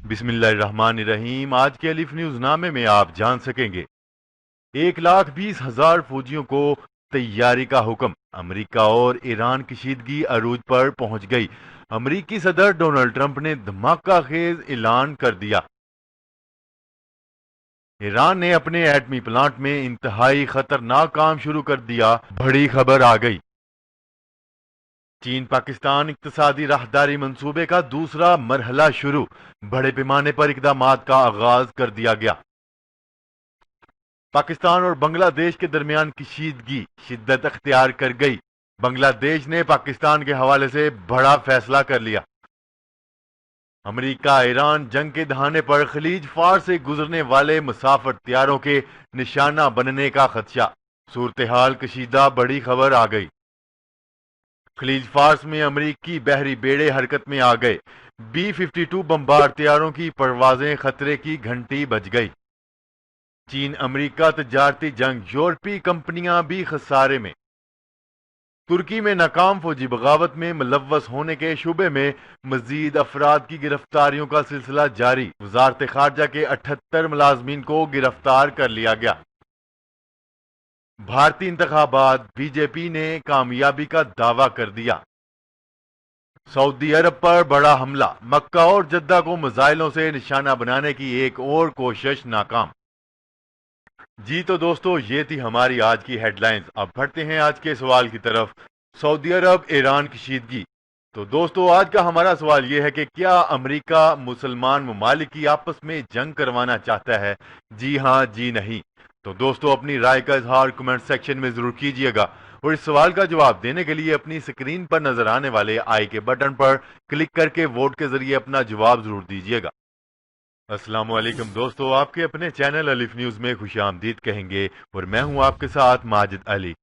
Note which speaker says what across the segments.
Speaker 1: بسم اللہ الرحمن الرحیم۔ آج کے الف نیوز نامے میں آپ جان سکیں گے 1,20,000 فوجیوں کو تیاری کا حکم، امریکہ اور ایران کشیدگی عروج پر پہنچ گئی۔ امریکی صدر ڈونلڈ ٹرمپ نے دھماکہ خیز اعلان کر دیا۔ ایران نے اپنے ایٹمی پلانٹ میں انتہائی خطرناک کام شروع کر دیا، بڑی خبر آ گئی۔ چین پاکستان اقتصادی راہداری منصوبے کا دوسرا مرحلہ شروع، بڑے پیمانے پر اقدامات کا آغاز کر دیا گیا۔ پاکستان اور بنگلہ دیش کے درمیان کشیدگی شدت اختیار کر گئی، بنگلہ دیش نے پاکستان کے حوالے سے بڑا فیصلہ کر لیا۔ امریکہ ایران جنگ کے دہانے پر خلیج فارس سے گزرنے والے مسافر طیاروں کے نشانہ بننے کا خدشہ، صورتحال کشیدہ، بڑی خبر آ گئی۔ خلیج فارس میں امریکی بحری بیڑے حرکت میں آ گئے، B-52 بمبار طیاروں کی پروازیں خطرے کی گھنٹی بج گئی۔ چین امریکہ تجارتی جنگ، یورپی کمپنیاں بھی خسارے میں۔ ترکی میں ناکام فوجی بغاوت میں ملوث ہونے کے شبے میں مزید افراد کی گرفتاریوں کا سلسلہ جاری، وزارت خارجہ کے 78 ملازمین کو گرفتار کر لیا گیا۔ بھارتی انتخابات، بی جے پی نے کامیابی کا دعویٰ کر دیا۔ سعودی عرب پر بڑا حملہ، مکہ اور جدہ کو میزائلوں سے نشانہ بنانے کی ایک اور کوشش ناکام۔ جی تو دوستو، یہ تھی ہماری آج کی ہیڈ لائنز۔ اب بڑھتے ہیں آج کے سوال کی طرف۔ سعودی عرب ایران کشیدگی۔ تو دوستو، آج کا ہمارا سوال یہ ہے کہ کیا امریکہ مسلمان ممالک کی آپس میں جنگ کروانا چاہتا ہے؟ جی ہاں، جی نہیں؟ تو دوستو، اپنی رائے کا اظہار کمنٹ سیکشن میں ضرور کیجئے گا، اور اس سوال کا جواب دینے کے لیے اپنی سکرین پر نظر آنے والے آئی کے بٹن پر کلک کر کے ووٹ کے ذریعے اپنا جواب ضرور دیجئے گا۔ السلام علیکم دوستو، آپ کے اپنے چینل الف نیوز میں خوش آمدید کہیں گے، اور میں ہوں آپ کے ساتھ ماجد علی۔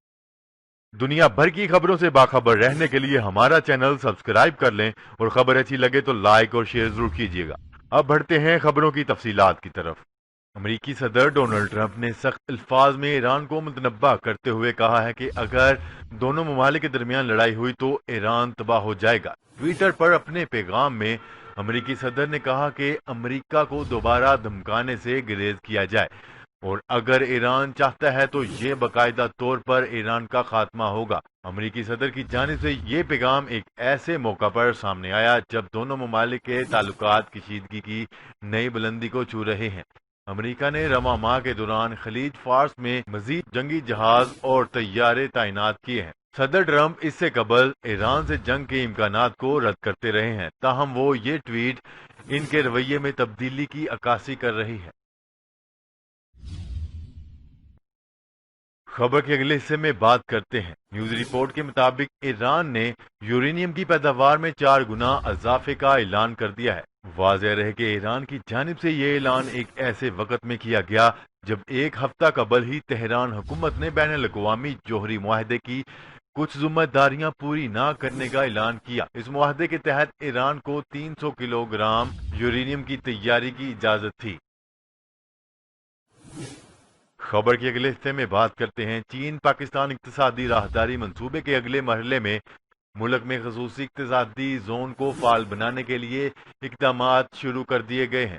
Speaker 1: دنیا بھر کی خبروں سے باخبر رہنے کے لیے ہمارا چینل سبسکرائب کر لیں، اور خبر اچھی لگے تو لائک اور شیئر ضرور کیجیے گا۔ اب بڑھتے ہیں خبروں کی تفصیلات کی طرف۔ امریکی صدر ڈونلڈ ٹرمپ نے سخت الفاظ میں ایران کو متنبہ کرتے ہوئے کہا ہے کہ اگر دونوں ممالک کے درمیان لڑائی ہوئی تو ایران تباہ ہو جائے گا۔ ٹویٹر پر اپنے پیغام میں امریکی صدر نے کہا کہ امریکہ کو دوبارہ دھمکانے سے گریز کیا جائے، اور اگر ایران چاہتا ہے تو یہ باقاعدہ طور پر ایران کا خاتمہ ہوگا۔ امریکی صدر کی جانب سے یہ پیغام ایک ایسے موقع پر سامنے آیا جب دونوں ممالک کے تعلقات کشیدگی کی نئی بلندی کو چھو رہے ہیں۔ امریکہ نے رواں ماہ کے دوران خلیج فارس میں مزید جنگی جہاز اور طیارے تعینات کیے ہیں۔ صدر ٹرمپ اس سے قبل ایران سے جنگ کے امکانات کو رد کرتے رہے ہیں، تاہم وہ یہ ٹویٹ ان کے رویے میں تبدیلی کی عکاسی کر رہی ہے۔ خبر کے اگلے حصے میں بات کرتے ہیں۔ نیوز رپورٹ کے مطابق ایران نے یورینیم کی پیداوار میں 4 گنا اضافے کا اعلان کر دیا ہے۔ واضح رہے کہ ایران کی جانب سے یہ اعلان ایک ایسے وقت میں کیا گیا جب ایک ہفتہ قبل ہی تہران حکومت نے بین الاقوامی جوہری معاہدے کی کچھ ذمہ داریاں پوری نہ کرنے کا اعلان کیا۔ اس معاہدے کے تحت ایران کو 300 کلو گرام یورینیم کی تیاری کی اجازت تھی۔ خبر کے اگلے حصے میں بات کرتے ہیں۔ چین پاکستان اقتصادی راہداری منصوبے کے اگلے مرحلے میں ملک میں خصوصی اقتصادی زون کو فعال بنانے کے لیے اقدامات شروع کر دیے گئے ہیں۔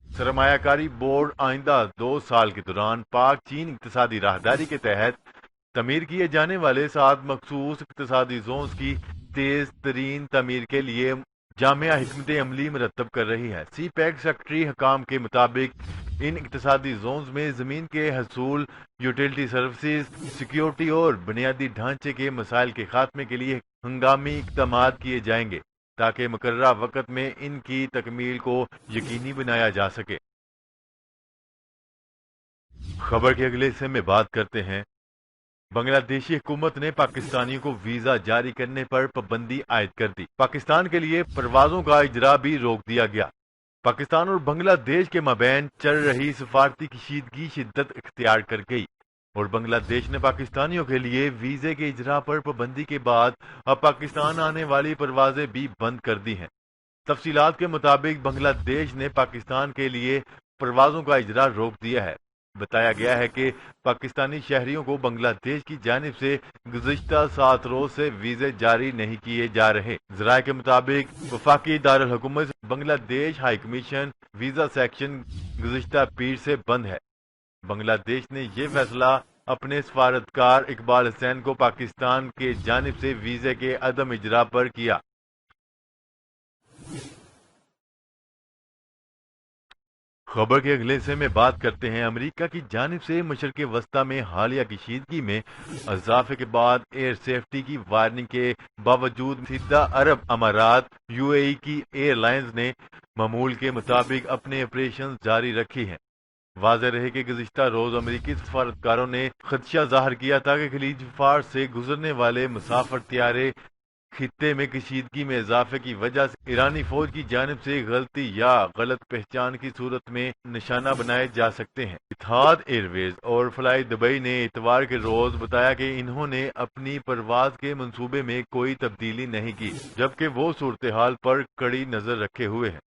Speaker 1: سرمایہ کاری بورڈ آئندہ 2 سال کے دوران پاک چین اقتصادی راہداری کے تحت تعمیر کیے جانے والے 7 مخصوص اقتصادی زونز کی تیز ترین تعمیر کے لیے جامع حکمت عملی مرتب کر رہی ہے۔ سی پیک سیکرٹری حکام کے مطابق ان اقتصادی زونز میں زمین کے حصول، یوٹیلٹی سروسز، سیکیورٹی اور بنیادی ڈھانچے کے مسائل کے خاتمے کے لیے ہنگامی اقدامات کیے جائیں گے تاکہ مقررہ وقت میں ان کی تکمیل کو یقینی بنایا جا سکے۔ خبر کے اگلے حصے میں بات کرتے ہیں۔ بنگلہ دیشی حکومت نے پاکستانیوں کو ویزا جاری کرنے پر پابندی عائد کر دی۔ پاکستان کے لیے پروازوں کا اجرا بھی روک دیا گیا۔ پاکستان اور بنگلہ دیش کے مابین چل رہی سفارتی کشیدگی شدت اختیار کر گئی، اور بنگلہ دیش نے پاکستانیوں کے لیے ویزے کے اجرا پر پابندی کے بعد اب پاکستان آنے والی پروازیں بھی بند کر دی ہیں۔ تفصیلات کے مطابق بنگلہ دیش نے پاکستان کے لیے پروازوں کا اجرا روک دیا ہے۔ بتایا گیا ہے کہ پاکستانی شہریوں کو بنگلہ دیش کی جانب سے گزشتہ 7 روز سے ویزے جاری نہیں کیے جا رہے۔ ذرائع کے مطابق وفاقی دارالحکومت بنگلہ دیش ہائی کمیشن ویزا سیکشن گزشتہ پیر سے بند ہے۔ بنگلہ دیش نے یہ فیصلہ اپنے سفارتکار اقبال حسین کو پاکستان کی جانب سے ویزے کے عدم اجرا پر کیا۔ خبر کے اگلے حصے میں بات کرتے ہیں امریکہ کی جانب سے مشرق وسطی میں حالیہ کشیدگی میں اضافے کے بعد ایئر سیفٹی کی وارننگ کے باوجود متحدہ عرب امارات UAE کی ایئر لائنز نے معمول کے مطابق اپنے آپریشن جاری رکھی ہیں۔ واضح رہے کہ گزشتہ روز امریکی سفارتکاروں نے خدشہ ظاہر کیا تھا کہ خلیج فارس سے گزرنے والے مسافر طیارے خطے میں کشیدگی میں اضافے کی وجہ سے ایرانی فوج کی جانب سے غلطی یا غلط پہچان کی صورت میں نشانہ بنائے جا سکتے ہیں۔ اتحاد ایئر ویز اور فلائی دبئی نے اتوار کے روز بتایا کہ انہوں نے اپنی پرواز کے منصوبے میں کوئی تبدیلی نہیں کی، جبکہ وہ صورتحال پر کڑی نظر رکھے ہوئے ہیں۔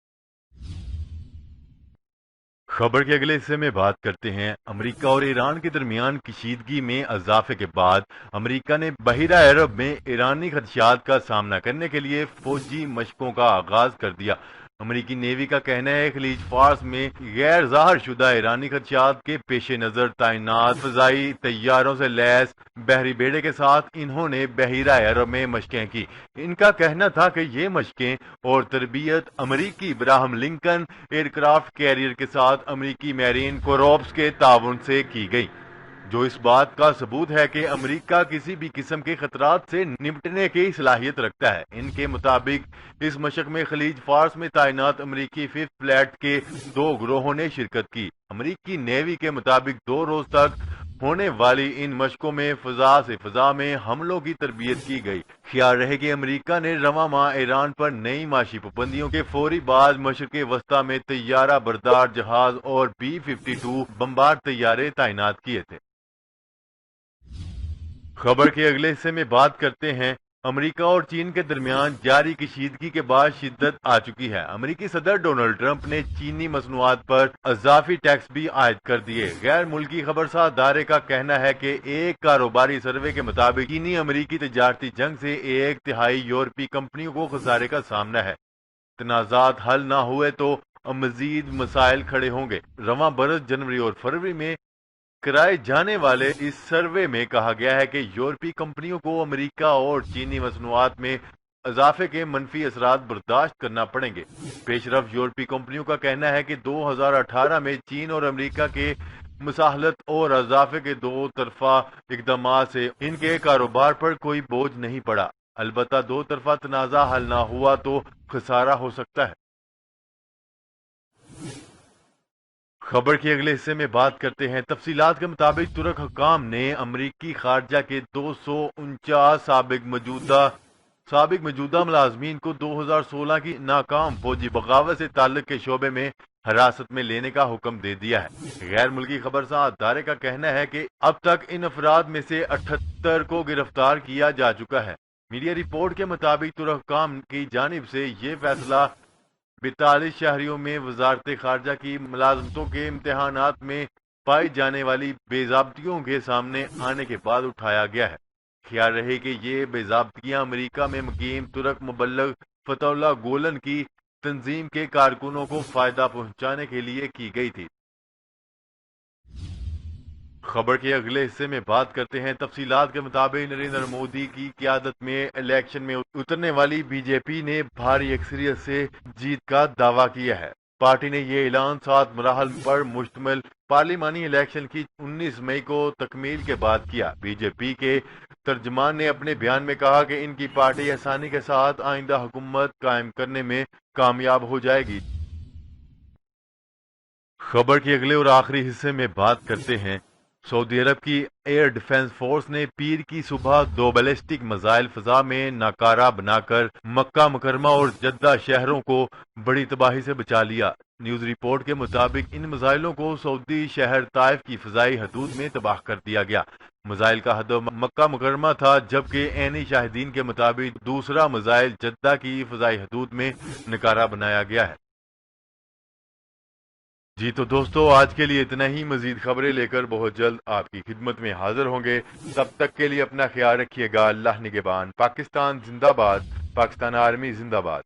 Speaker 1: خبر کے اگلے حصے میں بات کرتے ہیں امریکہ اور ایران کے درمیان کشیدگی میں اضافے کے بعد امریکہ نے بحیرہ عرب میں ایرانی خدشات کا سامنا کرنے کے لیے فوجی مشقوں کا آغاز کر دیا۔ امریکی نیوی کا کہنا ہے خلیج فارس میں غیر ظاہر شدہ ایرانی خدشات کے پیش نظر تعینات فضائی طیاروں سے لیس بحری بیڑے کے ساتھ انہوں نے بحیرہ عرب میں مشقیں کی۔ ان کا کہنا تھا کہ یہ مشقیں اور تربیت امریکی Abraham Lincoln aircraft carrier کے ساتھ امریکی میرین کورپس کے تعاون سے کی گئی، جو اس بات کا ثبوت ہے کہ امریکہ کسی بھی قسم کے خطرات سے نمٹنے کی صلاحیت رکھتا ہے۔ ان کے مطابق اس مشق میں خلیج فارس میں تعینات امریکی ففتھ فلیٹ کے 2 گروہوں نے شرکت کی۔ امریکی نیوی کے مطابق 2 روز تک ہونے والی ان مشقوں میں فضا سے فضا میں حملوں کی تربیت کی گئی۔ خیال رہے کہ امریکہ نے رواں ماہ ایران پر نئی معاشی پابندیوں کے فوری بعد مشرق وسطی میں طیارہ بردار جہاز اور B-52 بمبار طیارے تعینات کیے تھے۔ خبر کے اگلے حصے میں بات کرتے ہیں امریکہ اور چین کے درمیان جاری کشیدگی کے بعد شدت آ چکی ہے۔ امریکی صدر ڈونلڈ ٹرمپ نے چینی مصنوعات پر اضافی ٹیکس بھی عائد کر دیے۔ غیر ملکی خبرساز ادارے کا کہنا ہے کہ ایک کاروباری سروے کے مطابق چینی امریکی تجارتی جنگ سے 1/3 یورپی کمپنیوں کو خسارے کا سامنا ہے۔ تنازعات حل نہ ہوئے تو مزید مسائل کھڑے ہوں گے۔ رواں برس جنوری اور فروری میں کرائے جانے والے اس سروے میں کہا گیا ہے کہ یورپی کمپنیوں کو امریکہ اور چینی مصنوعات میں اضافے کے منفی اثرات برداشت کرنا پڑیں گے۔ پیش رفت یورپی کمپنیوں کا کہنا ہے کہ 2018 میں چین اور امریکہ کے مساہلت اور اضافے کے 2 طرفہ اقدامات سے ان کے کاروبار پر کوئی بوجھ نہیں پڑا۔ البتہ 2 طرفہ تنازع حل نہ ہوا تو خسارہ ہو سکتا ہے۔ خبر کے اگلے حصے میں بات کرتے ہیں تفصیلات کے مطابق ترک حکام نے امریکی خارجہ کے 249 سابق موجودہ ملازمین کو 2016 کی ناکام فوجی بغاوت سے تعلق کے شعبے میں حراست میں لینے کا حکم دے دیا ہے۔ غیر ملکی خبرساز ادارے کا کہنا ہے کہ اب تک ان افراد میں سے 78 کو گرفتار کیا جا چکا ہے۔ میڈیا رپورٹ کے مطابق ترک حکام کی جانب سے یہ فیصلہ 42 شہریوں میں وزارت خارجہ کی ملازمتوں کے امتحانات میں پائی جانے والی بے ضابطگیوں کے سامنے آنے کے بعد اٹھایا گیا ہے۔ خیال رہے کہ یہ بے ضابطگیاں امریکہ میں مقیم ترک مبلغ فتح اللہ گولن کی تنظیم کے کارکنوں کو فائدہ پہنچانے کے لیے کی گئی تھی۔ خبر کے اگلے حصے میں بات کرتے ہیں تفصیلات کے مطابق نریندر مودی کی قیادت میں الیکشن میں اترنے والی بی جے پی نے بھاری اکثریت سے جیت کا دعویٰ کیا ہے۔ پارٹی نے یہ اعلان 7 مراحل پر مشتمل پارلیمانی الیکشن کی 19 مئی کو تکمیل کے بعد کیا۔ بی جے پی کے ترجمان نے اپنے بیان میں کہا کہ ان کی پارٹی آسانی کے ساتھ آئندہ حکومت قائم کرنے میں کامیاب ہو جائے گی۔ خبر کے اگلے اور آخری حصے میں بات کرتے ہیں سعودی عرب کی ایئر ڈیفنس فورس نے پیر کی صبح 2 بیلسٹک میزائل فضا میں ناکارہ بنا کر مکہ مکرمہ اور جدہ شہروں کو بڑی تباہی سے بچا لیا۔ نیوز رپورٹ کے مطابق ان میزائلوں کو سعودی شہر طائف کی فضائی حدود میں تباہ کر دیا گیا۔ میزائل کا ہدف مکہ مکرمہ تھا، جبکہ عینی شاہدین کے مطابق دوسرا میزائل جدہ کی فضائی حدود میں ناکارہ بنایا گیا ہے۔ جی تو دوستو آج کے لیے اتنا ہی. مزید خبریں لے کر بہت جلد آپ کی خدمت میں حاضر ہوں گے. تب تک کے لیے اپنا خیال رکھیے گا. اللہ نگہبان. پاکستان زندہ باد. پاکستان آرمی زندہ باد.